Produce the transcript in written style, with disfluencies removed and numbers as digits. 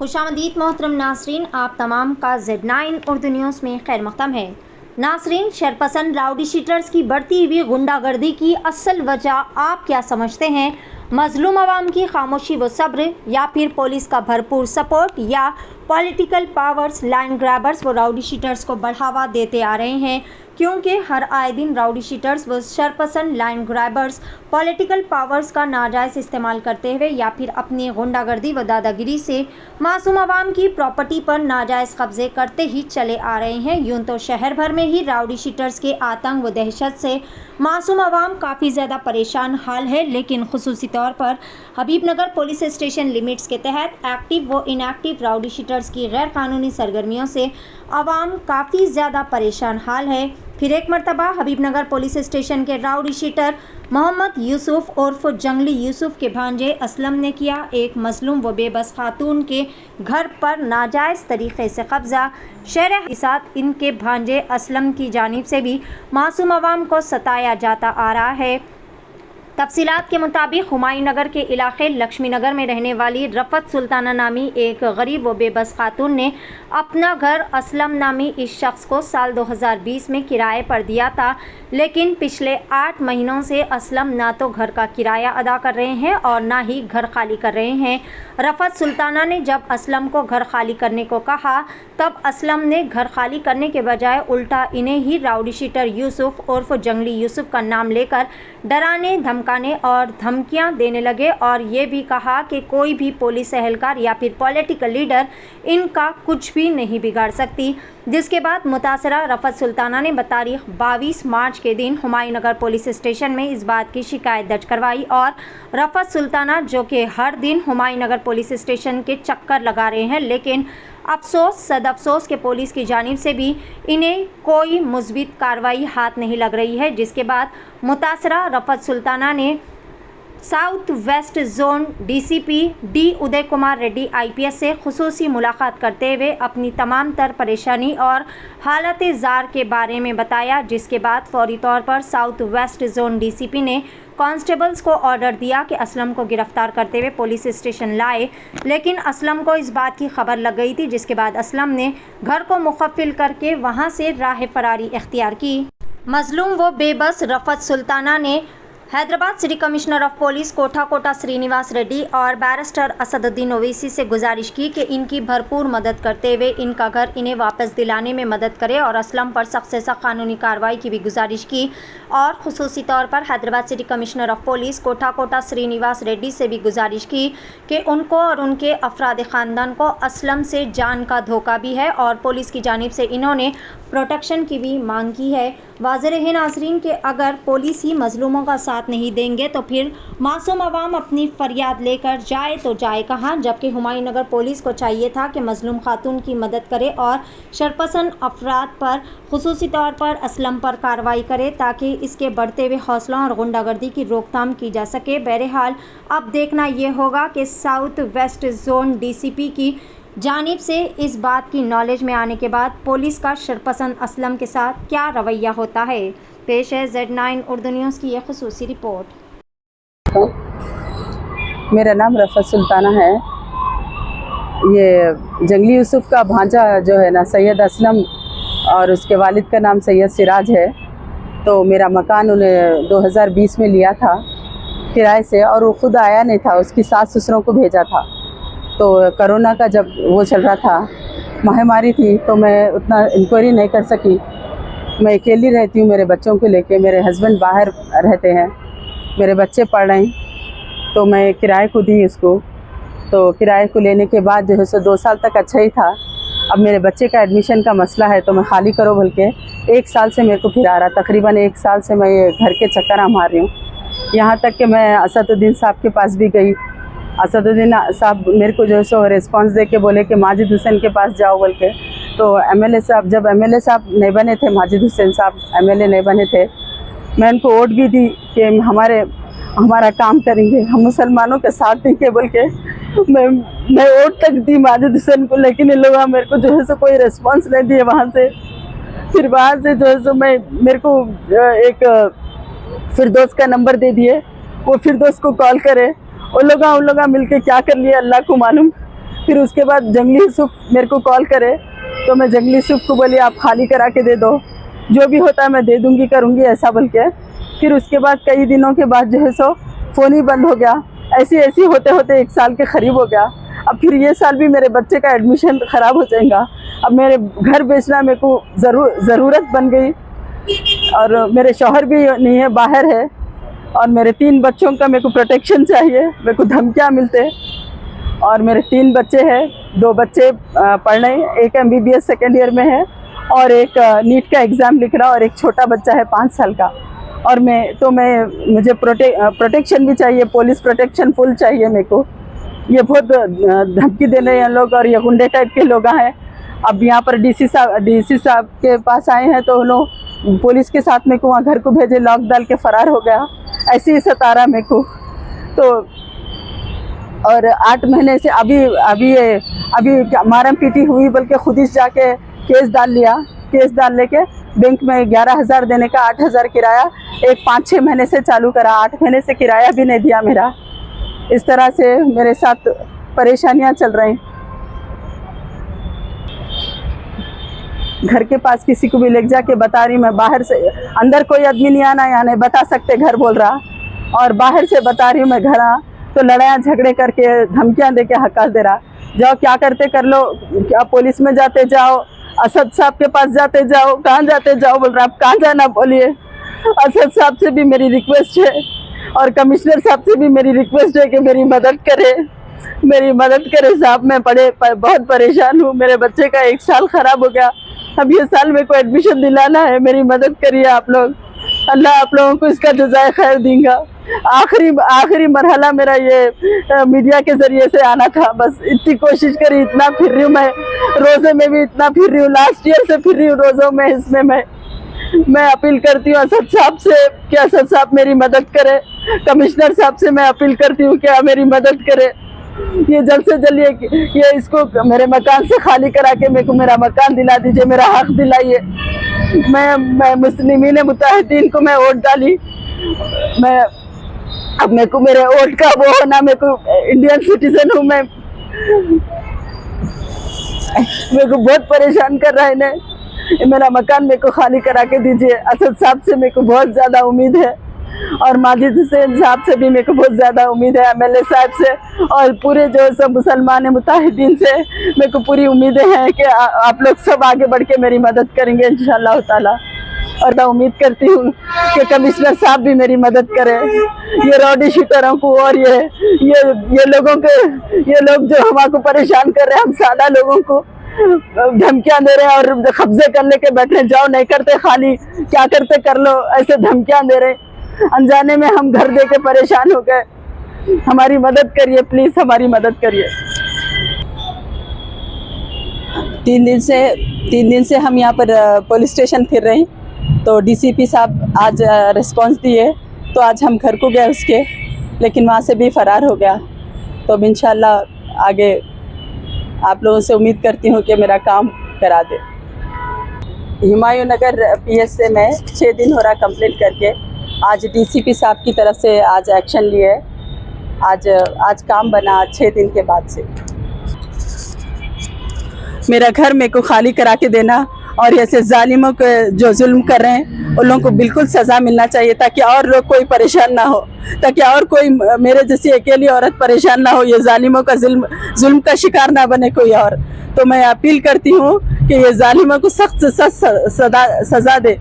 खुशामदीद मोहतरम नासरीन, आप तमाम का Z9 उर्दू न्यूज़ में खैर मक़दम है। नासरीन, शरपसंद राउडी शीटर्स की बढ़ती हुई गुंडागर्दी की असल वजह आप क्या समझते हैं? मजलूम आवाम की खामोशी व सब्र, या फिर पुलिस का भरपूर सपोर्ट, या पॉलिटिकल पावर्स लाइन ग्रैबर्स व राउडी शीटर्स को बढ़ावा देते आ रहे हैं? क्योंकि हर आए दिन राउडी शीटर्स व शरपसंद लाइन ग्रैबर्स पॉलिटिकल पावर्स का नाजायज़ इस्तेमाल करते हुए या फिर अपनी गुंडागर्दी व दादागिरी से मासूम आवाम की प्रॉपर्टी पर नाजायज़ कब्जे करते ही चले आ रहे हैं। यूं तो शहर भर में ही राउडी शीटर्स के आतंक व दहशत से मासूम आवाम काफ़ी ज़्यादा परेशान हाल है, लेकिन खुसूसी तौर पर हबीबनगर पुलिस स्टेशन लिमिट्स के तहत एक्टिव व इनएक्टिव राउडी शीटर्स की गैर कानूनी सरगर्मियों से आवाम काफ़ी ज़्यादा परेशान हाल है। फिर एक मरतबा हबीबनगर पुलिस स्टेशन के राउडी शीटर मोहम्मद यूसुफ उर्फ जंगली यूसुफ के भांजे असलम ने किया एक मजलूम व बेबस खातून के घर पर नाजायज़ तरीक़े से कब्ज़ा। शहर के साथ इनके भांजे असलम की जानिब से भी मासूम आवाम को सताया जाता आ रहा है। तफसीलात के मुताबिक हुमायूं नगर के इलाके लक्ष्मी नगर में रहने वाली रफ़त सुल्ताना नामी एक गरीब व बेबस खातून ने अपना घर असलम नामी इस शख्स को साल 2020 में किराए पर दिया था, लेकिन पिछले 8 महीनों से असलम ना तो घर का किराया अदा कर रहे हैं और ना ही घर खाली कर रहे हैं। रफ़त सुल्ताना ने जब असलम को घर खाली करने को कहा, तब असलम ने घर खाली करने के बजाय उल्टा इन्हें ही राउडी शीटर यूसुफ उर्फ जंगली यूसुफ का नाम लेकर डराने, धमकाने और धमकियां देने लगे और ये भी कहा कि कोई भी पुलिस एहलकार या फिर पॉलिटिकल लीडर इनका कुछ भी नहीं बिगाड़ सकती। जिसके बाद मुतासरा रफ़त सुल्ताना ने बतारीख 22 मार्च के दिन हुमायूं नगर पुलिस स्टेशन में इस बात की शिकायत दर्ज करवाई और रफ़त सुल्ताना, जो कि हर दिन हुमायूं नगर पुलिस स्टेशन के चक्कर लगा रहे हैं, लेकिन अफसोस सदअफसोस के पुलिस की जानिब से भी इन्हें कोई मुस्बित कार्रवाई हाथ नहीं लग रही है। जिसके बाद मुतासरा रफ़त सुल्ताना ने south west zone DCP D Uday Kumar Reddy IPS से खुसूसी मुलाकात करते हुए अपनी तमाम तर परेशानी और हालत ज़ार के बारे में बताया। जिसके बाद फौरी तौर पर साउथ वेस्ट जोन डीसीपी ने कांस्टेबल्स को ऑर्डर दिया कि असलम को गिरफ्तार करते हुए पुलिस स्टेशन लाए, लेकिन असलम को इस बात की खबर लग गई थी। जिसके बाद असलम ने घर को मुखफ़िल करके वहां से राह फरारी इख्तियार की। मजलूम व बेबस रफ़त सुल्ताना ने Hyderabad city commissioner of police Kota Srinivas Reddy और बैरिस्टर असदुद्दीन ओवैसी से गुजारिश की कि इनकी भरपूर मदद करते हुए इनका घर इन्हें वापस दिलाने में मदद करे और असलम पर सख्त से सख्त कानूनी कार्रवाई की भी गुजारिश की। और खुसूसी तौर पर Hyderabad city commissioner of police Kota Srinivas Reddy से भी गुजारिश की कि उनको और उनके अफराद ख़ानदान को असलम से जान का धोखा भी है और पुलिस की जानिब से इन्होंने प्रोटेक्शन की भी मांग की है। वाज़ेह रहे नाज़रीन कि अगर पुलिस ही मजलूमों का साथ नहीं देंगे तो फिर मासूम आवाम अपनी फरियाद लेकर जाए तो जाए कहाँ। जबकि हुमायूं नगर पुलिस को चाहिए था कि मजलूम खातून की मदद करे और शरपसंद अफराद पर खुसूसी तौर पर असलम पर कार्रवाई करे ताकि इसके बढ़ते हुए हौसलों और गुंडागर्दी की रोकथाम की जा सके। बहरहाल अब देखना ये होगा कि साउथ वेस्ट जोन डीसीपी की जानिब से इस बात की नॉलेज में आने के बाद पुलिस का शरपसंद असलम के साथ क्या रवैया होता है। पेश है Z9 उर्दू न्यूज़ की यह खुसूसी रिपोर्ट। मेरा नाम रफ़त सुल्ताना है। ये जंगली यूसुफ का भांजा जो है ना सैयद असलम और उसके वालिद का नाम सैयद सिराज है। तो मेरा मकान उन्हें 2020 में लिया था किराए से और वो खुद आया नहीं था, उसकी सास ससुरों को भेजा था। तो कोरोना का जब वो चल रहा था, महामारी थी, तो मैं उतना इंक्वायरी नहीं कर सकी। मैं अकेली रहती हूँ मेरे बच्चों को लेके, मेरे हस्बैंड बाहर रहते हैं, मेरे बच्चे पढ़ रहे हैं, तो मैं किराए को दी उसको। तो किराए को लेने के बाद जो है सो 2 साल तक अच्छा ही था। अब मेरे बच्चे का एडमिशन का मसला है तो मैं खाली करो बोल के 1 साल से मेरे को फिरा रहा, तकरीबन 1 साल से मैं ये घर के चक्कर मार रही हूँ। यहाँ तक कि मैं असदुद्दीन साहब के पास भी गई। असदुद्दीन साहब मेरे को जो है सो रिस्पॉन्स दे के बोले कि माजिद हुसैन के पास जाओ बोल के। तो एमएलए साहब, जब एमएलए साहब नहीं बने थे, माजिद हुसैन साहब एमएलए नहीं बने थे, मैं उनको वोट भी दी कि हमारा काम करेंगे, हम मुसलमानों के साथ देंगे बोल के। मैं वोट तक दी माजिद हुसैन को, लेकिन इन लोग मेरे को जो है सो कोई रिस्पॉन्स नहीं दिए वहाँ से। फिर वहाँ से जो है सो मेरे को एक फिरदौस का नंबर दे दिए, वो फिरदौस को कॉल करे। उन लोग मिलके क्या कर लिए अल्लाह को मालूम। फिर उसके बाद जंगली यूसुफ मेरे को कॉल करे तो मैं जंगली यूसुफ को बोली आप खाली करा के दे दो, जो भी होता है मैं दे दूँगी करूँगी ऐसा बोल के। फिर उसके बाद कई दिनों के बाद जो है सो फ़ोन ही बंद हो गया। ऐसे होते होते 1 साल के करीब हो गया। अब फिर ये साल भी मेरे बच्चे का एडमिशन ख़राब हो जाएगा। अब मेरे घर बेचना मेरे को ज़रूरत बन गई और मेरे शौहर भी नहीं है, बाहर है और मेरे 3 बच्चों का मेरे को प्रोटेक्शन चाहिए। मेरे को धमकियाँ मिलते और मेरे 3 बच्चे हैं, 2 बच्चे पढ़ रहे हैं, एक MBBS सेकेंड ईयर में है और एक नीट का एग्ज़ाम लिख रहा और एक छोटा बच्चा है 5 साल का। और मुझे प्रोटेक्शन भी चाहिए, पुलिस प्रोटेक्शन फुल चाहिए मेरे को। ये बहुत धमकी दे रहे हैं लोग और ये गुंडे टाइप के लोग हैं। अब यहाँ पर डीसी साहब के पास आए हैं तो उन्होंने पुलिस के साथ मेरे को वहाँ घर को भेजे, लॉक डाल के फ़रार हो गया। ऐसे ही सता मेरे को। तो और 8 महीने से अभी मारम पीटी हुई बल्कि खुद ही जाके केस डाल लेके बैंक में 11,000 देने का 8,000 किराया एक 5-6 महीने से चालू करा, 8 महीने से किराया भी नहीं दिया मेरा। इस तरह से मेरे साथ परेशानियां चल रही। घर के पास किसी को भी ले जाके बता रही मैं, बाहर से अंदर कोई आदमी नहीं आना, यहाँ नहीं बता सकते घर बोल रहा, और बाहर से बता रही हूँ मैं घर आ तो लड़ाइयाँ झगड़े करके धमकियाँ दे के हकाल दे रहा। जाओ क्या करते कर लो, क्या पुलिस में जाते जाओ, असद साहब के पास जाते जाओ, कहाँ जाते जाओ बोल रहा। आप कहाँ जाना बोलिए। असद साहब से भी मेरी रिक्वेस्ट है और कमिश्नर साहब से भी मेरी रिक्वेस्ट है कि मेरी मदद करे साहब। मैं बहुत परेशान हूँ। मेरे बच्चे का 1 साल ख़राब हो गया। अब ये साल मेरे को एडमिशन दिलाना है, मेरी मदद करिए आप लोग। अल्लाह आप लोगों को इसका जज़ाए खैर देगा। आखिरी मरहला मेरा ये मीडिया के ज़रिए से आना था। बस इतनी कोशिश करी, इतना फिर रही हूँ मैं, रोज़े में भी इतना फिर रही हूँ, लास्ट ईयर से फिर रही हूँ रोज़ों में। इसमें मैं अपील करती हूँ असद साहब से कि असद साहब मेरी मदद करे। कमिश्नर साहब से मैं अपील करती हूँ कि मेरी मदद करे। ये जल्द से जल्द ये इसको मेरे मकान से खाली करा के मेरे को मेरा मकान दिला दीजिए, मेरा हक दिलाइए। मैं मुस्लिमीन मुत्ताहिदीन को मैं वोट डाली। अब मेरे को मेरे वोट का वो होना, मेरे को इंडियन सिटीजन हूँ मैं। मेरे को बहुत परेशान कर रहा है इन्हें। मेरा मकान मेरे को खाली करा के दीजिए। असद साहब से मेरे को बहुत ज़्यादा उम्मीद है और माजिद हुसैन साहब से भी मेरे को बहुत ज़्यादा उम्मीद है, MLA साहब से और पूरे जो सब मुसलमान मुताहिदीन से मेरे को पूरी उम्मीदें हैं कि आप लोग सब आगे बढ़ के मेरी मदद करेंगे इंशाअल्लाह ताला। और मैं उम्मीद करती हूँ कि कमिश्नर साहब भी मेरी मदद करें। ये रॉडी शूटरों को और ये लोग जो हमको परेशान कर रहे हैं, हम सादा लोगों को धमकियां दे रहे हैं और कब्जे कर लेके बैठे, जाओ नहीं करते खाली, क्या करते कर लो, ऐसे धमकियां दे रहे। अनजाने में हम घर दे के परेशान हो गए। हमारी मदद करिए प्लीज़, हमारी मदद करिए। 3 दिन से हम यहाँ पर पुलिस स्टेशन फिर रहे हैं तो DCP साहब आज रिस्पांस दिए तो आज हम घर को गए उसके, लेकिन वहाँ से भी फ़रार हो गया। तो अब इंशाल्लाह आगे आप लोगों से उम्मीद करती हूँ कि मेरा काम करा दे। हुमायूं नगर PS से मैं 6 दिन हो रहा कंप्लेंट करके, आज DCP साहब की तरफ से आज एक्शन लिए। आज काम बना 6 दिन के बाद से। मेरा घर मेरे को खाली करा के देना और ऐसे जालिमों को जो जुल्म कर रहे हैं उन लोगों को बिल्कुल सज़ा मिलना चाहिए, ताकि और लोग कोई परेशान ना हो, ताकि और कोई मेरे जैसी अकेली औरत परेशान ना हो, ये जालिमों का जुल्म का शिकार ना बने कोई और। तो मैं अपील करती हूँ कि ये जालिमों को सख्त से सख्त सज़ा दे।